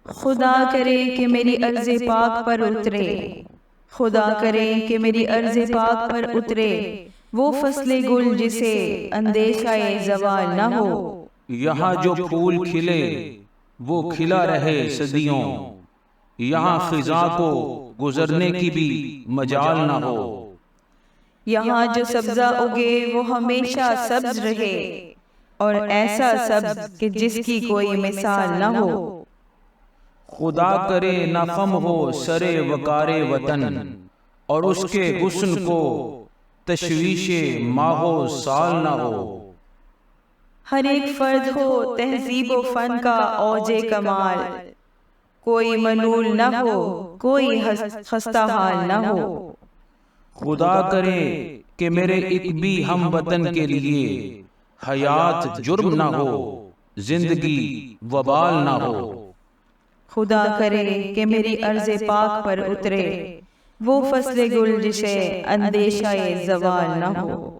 خدا کرے کہ میری عرض پاک پر اترے، خدا کرے کہ میری عرض پاک پر اترے، وہ فصل گل جسے اندیشہ زوال نہ ہو۔ یہاں جو پھول کھلے وہ کھلا رہے صدیوں، یہاں خزاں کو گزرنے کی بھی مجال نہ ہو۔ یہاں جو سبزہ اگے وہ ہمیشہ سبز رہے، اور ایسا سبز کہ جس کی کوئی مثال نہ ہو۔ خدا کرے نہ خم ہو سرے وقار وطن، اور اس کے حسن کو تشویش ماہ و سال نہ ہو۔ ہر ایک فرد ہو تہذیب و فن کا اوج کمال، کوئی ملول نہ ہو کوئی خستہ حال نہ ہو۔ خدا کرے کہ میرے ایک بھی ہم وطن کے لیے حیات جرم نہ ہو، زندگی وبال نہ ہو۔ خدا کرے کہ میری عرض پاک پر اترے، وہ فصل گل جسے اندیشہ زوال نہ ہو۔